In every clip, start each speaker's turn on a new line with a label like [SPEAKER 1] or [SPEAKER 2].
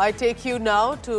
[SPEAKER 1] I take you now to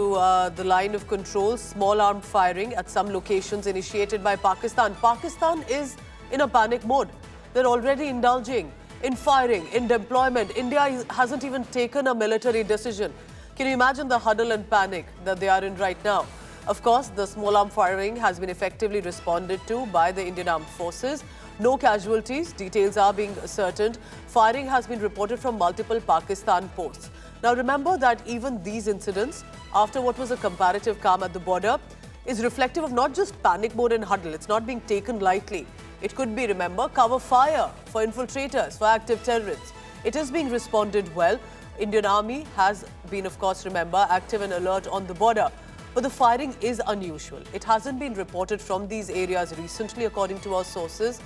[SPEAKER 1] the line of control. Small armed firing at some locations initiated by Pakistan. Pakistan is in a panic mode. They're already indulging in firing, in deployment. India hasn't even taken a military decision. Can you imagine the huddle and panic that they are in right now? Of course, the small arm firing has been effectively responded to by the Indian Armed Forces. No casualties. Details are being ascertained. Firing has been reported from multiple Pakistan posts. Now remember that even these incidents, after what was a comparative calm at the border, is reflective of not just panic mode and huddle. It's not being taken lightly. It could be, remember, cover fire for infiltrators, for active terrorists. It is being responded well. Indian Army has been, of course, remember, active and alert on the border. But the firing is unusual. It hasn't been reported from these areas recently, according to our sources.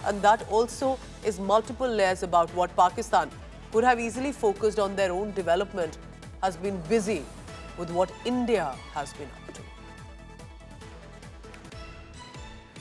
[SPEAKER 1] And that also is multiple layers about what Pakistan could have easily focused on their own development, has been busy with what India has been up to.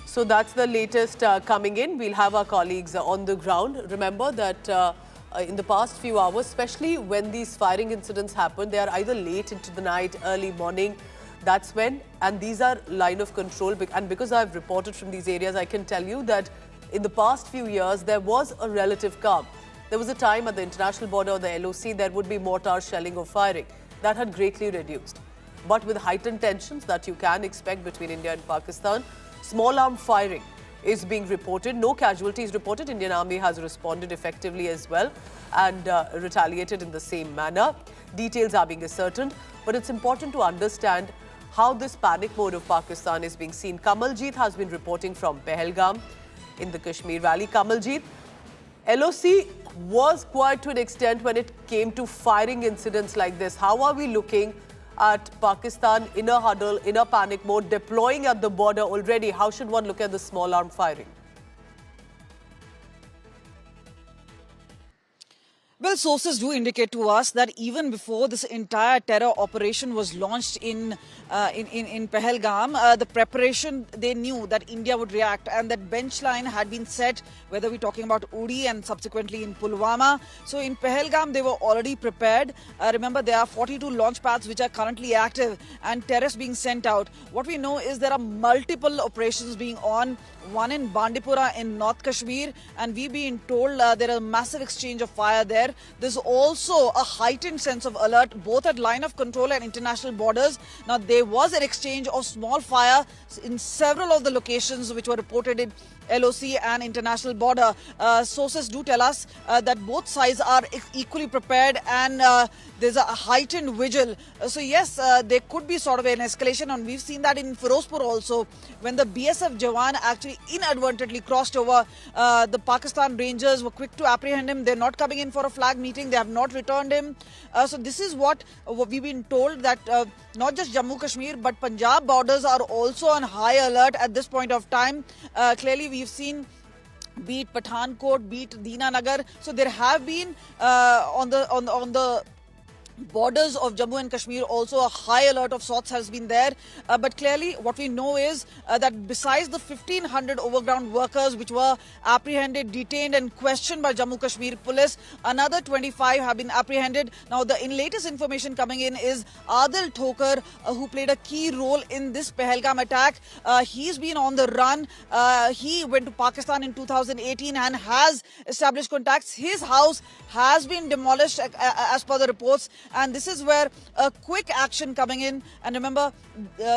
[SPEAKER 1] So that's the latest coming in. We'll have our colleagues on the ground. Remember that in the past few hours, especially when these firing incidents happen, they are either late into the night, early morning. That's when, and these are line of control. And because I've reported from these areas, I can tell you that in the past few years, there was a relative calm. There was a time at the international border or the LOC, there would be mortar shelling or firing. That had greatly reduced. But with heightened tensions that you can expect between India and Pakistan, small arm firing is being reported. No casualties reported. Indian Army has responded effectively as well and retaliated in the same manner. Details are being ascertained. But it's important to understand how this panic mode of Pakistan is being seen. Kamaljeet has been reporting from Pahalgam in the Kashmir Valley. Kamaljeet, LOC was quiet to an extent when it came to firing incidents like this. How are we looking at Pakistan in a huddle, in a panic mode, deploying at the border already? How should one look at the small arm firing?
[SPEAKER 2] Well, sources do indicate to us that even before this entire terror operation was launched in Pahalgam, the preparation, they knew that India would react and that bench line had been set, whether we're talking about Uri and subsequently in Pulwama. So in Pahalgam, they were already prepared. Remember, there are 42 launch pads which are currently active and terrorists being sent out. What we know is there are multiple operations being on, one in Bandipora in North Kashmir, and we've been told there is a massive exchange of fire there. There's also a heightened sense of alert both at line of control and international borders. Now, there was an exchange of small fire in several of the locations which were reported in LOC and international border. Sources do tell us that both sides are equally prepared and there's a heightened vigil. So yes, there could be sort of an escalation, and we've seen that in Firozpur also when the BSF Jawan actually inadvertently crossed over. The Pakistan Rangers were quick to apprehend him. They're not coming in for a flag meeting. They have not returned him. So this is what we've been told, that not just Jammu Kashmir but Punjab borders are also on high alert at this point of time. Clearly, we've seen be it Pathankot, be it Dina Nagar. So there have been on the borders of Jammu and Kashmir also a high alert of sorts has been there. But clearly what we know is that besides the 1,500 overground workers which were apprehended, detained and questioned by Jammu Kashmir police, another 25 have been apprehended. Now the latest information coming in is Adil Thokar, who played a key role in this Pahalgam attack. He's been on the run. He went to Pakistan in 2018 and has established contacts. His house has been demolished as per the reports. And this is where a quick action coming in. And remember,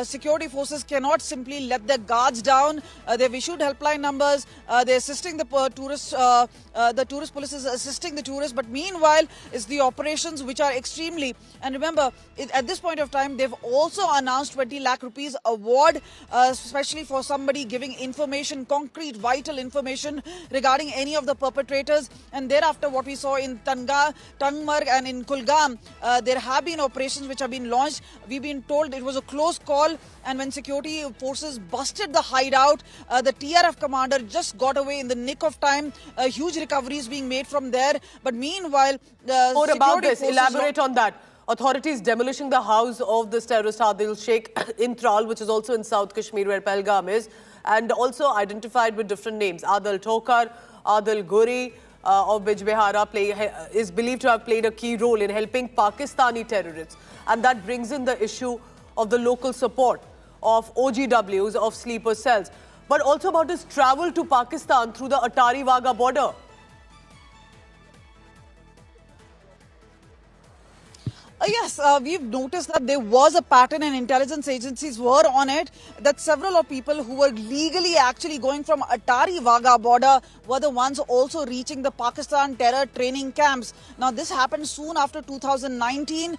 [SPEAKER 2] security forces cannot simply let their guards down. They've issued helpline numbers. They're assisting the tourists. The tourist police is assisting the tourists. But meanwhile, it's the operations which are extremely. And remember, at this point of time, they've also announced 20 lakh rupees award, especially for somebody giving information, concrete, vital information regarding any of the perpetrators. And thereafter, what we saw in Tangmarg and in Kulgam, there have been operations which have been launched. We've been told it was a close call, and when security forces busted the hideout, the TRF commander just got away in the nick of time. Huge recoveries being made from there. But meanwhile,
[SPEAKER 1] more about this, elaborate on that. Authorities demolishing the house of this terrorist Adil Sheikh in Tral, which is also in South Kashmir where Pahalgam is, and also identified with different names: Adil Thokar, Adil Guri, of Bijbehara is believed to have played a key role in helping Pakistani terrorists. And that brings in the issue of the local support of OGWs, of sleeper cells, but also about his travel to Pakistan through the Atari-Wagah border.
[SPEAKER 2] Yes, we've noticed that there was a pattern and intelligence agencies were on it, that several of people who were legally actually going from Atari-Wagah border were the ones also reaching the Pakistan terror training camps. Now, this happened soon after 2019,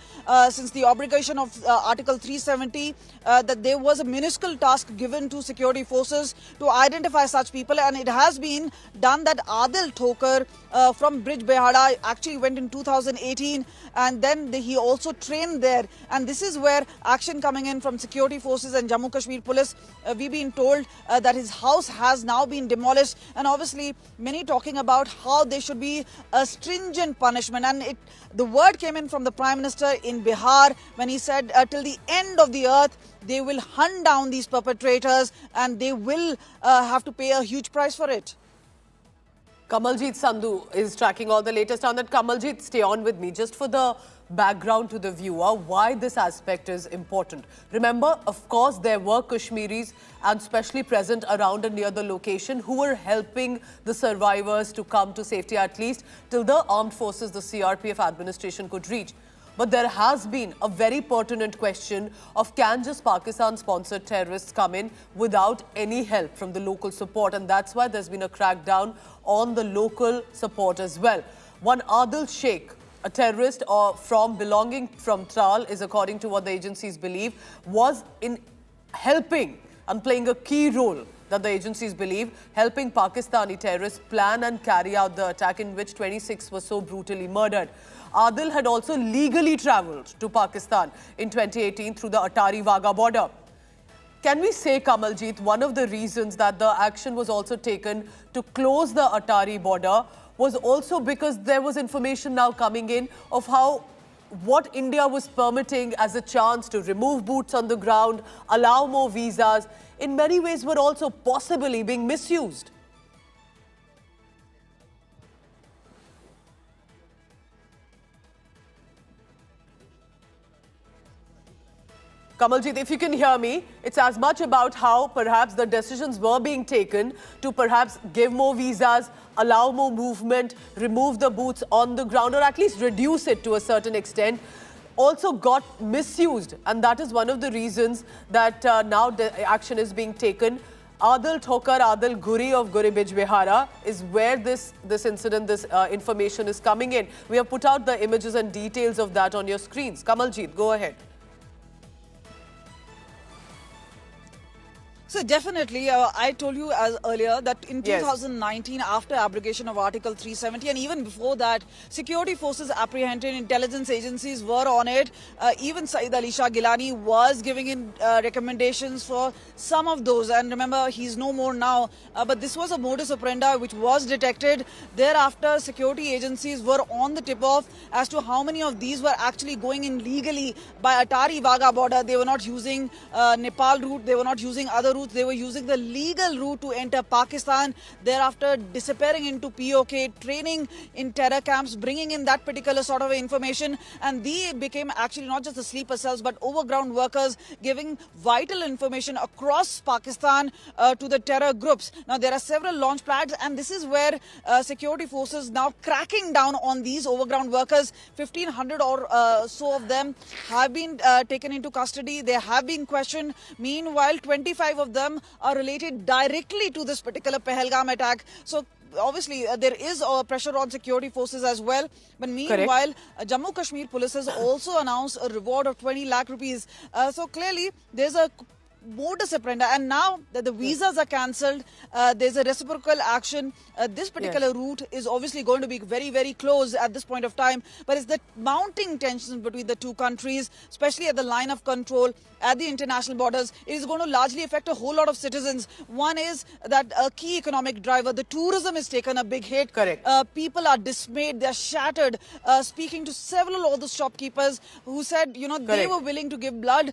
[SPEAKER 2] since the abrogation of Article 370, that there was a minuscule task given to security forces to identify such people, and it has been done that Adil Thokar from Bijbehara actually went in 2018, and then he also trained there, and this is where action coming in from security forces and Jammu Kashmir police. We've been told that his house has now been demolished, and obviously many talking about how there should be a stringent punishment, and the word came in from the Prime Minister in Bihar when he said till the end of the earth they will hunt down these perpetrators and they will have to pay a huge price for it.
[SPEAKER 1] Kamaljeet Sandhu is tracking all the latest on that. Kamaljeet, stay on with me just for the background to the viewer, why this aspect is important. Remember, of course, there were Kashmiris and specially present around and near the location who were helping the survivors to come to safety, at least till the armed forces, the CRPF administration could reach. But there has been a very pertinent question of, can just Pakistan-sponsored terrorists come in without any help from the local support? And that's why there's been a crackdown on the local support as well. One Adil Sheikh, a terrorist belonging from Tral, is, according to what the agencies believe, was in helping and playing a key role, that the agencies believe, helping Pakistani terrorists plan and carry out the attack in which 26 were so brutally murdered. Adil had also legally travelled to Pakistan in 2018 through the Atari-Wagah border. Can we say, Kamaljeet, one of the reasons that the action was also taken to close the Atari border was also because there was information now coming in of what India was permitting as a chance to remove boots on the ground, allow more visas, in many ways were also possibly being misused? Kamaljeet, if you can hear me, it's as much about how perhaps the decisions were being taken to perhaps give more visas, allow more movement, remove the boots on the ground, or at least reduce it to a certain extent, also got misused. And that is one of the reasons that now the action is being taken. Adil Thokar, Adil Guri of Guri Bijbehara is where this incident, this information is coming in. We have put out the images and details of that on your screens. Kamaljeet, go ahead.
[SPEAKER 2] So definitely, I told you as earlier that in 2019, after abrogation of Article 370, and even before that, security forces apprehended, intelligence agencies were on it. Even Saeed Ali Shah Gilani was giving in recommendations for some of those. And remember, he's no more now. But this was a modus operandi which was detected. Thereafter, security agencies were on the tip-off as to how many of these were actually going in legally by Atari-Wagah border. They were not using Nepal route. They were not using other routes. They were using the legal route to enter Pakistan, thereafter disappearing into POK, training in terror camps, bringing in that particular sort of information. And they became actually not just the sleeper cells, but overground workers giving vital information across Pakistan to the terror groups. Now, there are several launch pads, and this is where security forces now cracking down on these overground workers. 1,500 or so of them have been taken into custody. They have been questioned. Meanwhile, 25 of them are related directly to this particular Pahalgam attack. So obviously, there is pressure on security forces as well. But meanwhile, Jammu Kashmir police has also announced a reward of 20 lakh rupees. So clearly, there's a modus operandi, and now that the visas are cancelled, there's a reciprocal action. This particular route is obviously going to be very, very close at this point of time, but it's the mounting tensions between the two countries, especially at the line of control at the international borders. It is going to largely affect a whole lot of citizens. One is that a key economic driver, the tourism, has taken a big hit.
[SPEAKER 1] Correct.
[SPEAKER 2] People are dismayed, they're shattered. Speaking to several of the shopkeepers who said, you know, they were willing to give blood,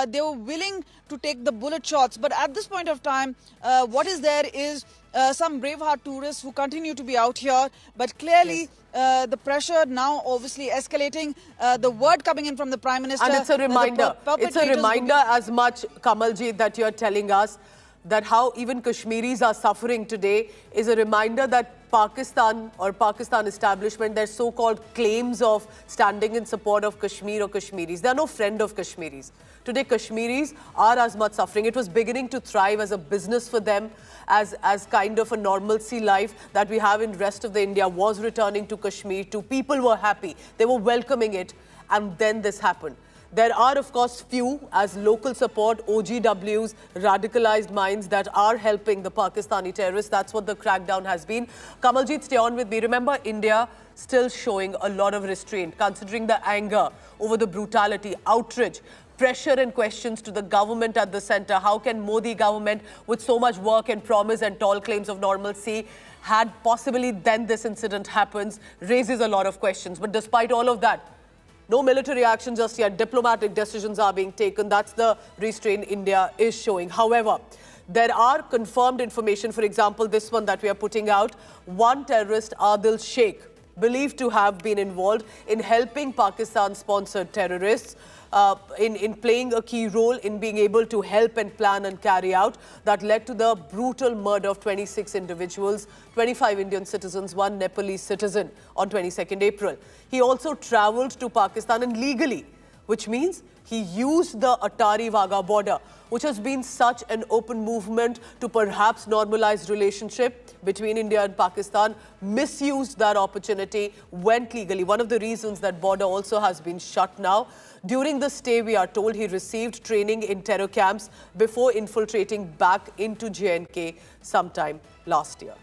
[SPEAKER 2] they were willing to take the bullet shots. But at this point of time, what is there is some braveheart tourists who continue to be out here. But clearly, the pressure now obviously escalating. The word coming in from the Prime Minister.
[SPEAKER 1] And it's a reminder. It's a reminder as much, Kamalji, that you're telling us that how even Kashmiris are suffering today is a reminder that Pakistan or Pakistan establishment, their so-called claims of standing in support of Kashmir or Kashmiris, they are no friend of Kashmiris. Today, Kashmiris are as much suffering. It was beginning to thrive as a business for them, as kind of a normalcy life that we have in rest of the India was returning to Kashmir. People were happy. They were welcoming it. And then this happened. There are, of course, few as local support, OGWs, radicalized minds that are helping the Pakistani terrorists. That's what the crackdown has been. Kamaljeet, stay on with me. Remember, India still showing a lot of restraint, considering the anger over the brutality, outrage, pressure and questions to the government at the center. How can Modi government, with so much work and promise and tall claims of normalcy, had possibly then this incident happens, raises a lot of questions. But despite all of that, no military action just yet. Diplomatic decisions are being taken. That's the restraint India is showing. However, there are confirmed information. For example, this one that we are putting out. One terrorist, Adil Sheikh, believed to have been involved in helping Pakistan-sponsored terrorists, in playing a key role in being able to help and plan and carry out, that led to the brutal murder of 26 individuals, 25 Indian citizens, one Nepalese citizen on 22nd April. He also travelled to Pakistan and legally, which means he used the Atari-Wagah border, which has been such an open movement to perhaps normalize relationship between India and Pakistan, misused that opportunity, went legally. One of the reasons that border also has been shut now. During the stay, we are told he received training in terror camps before infiltrating back into J&K sometime last year.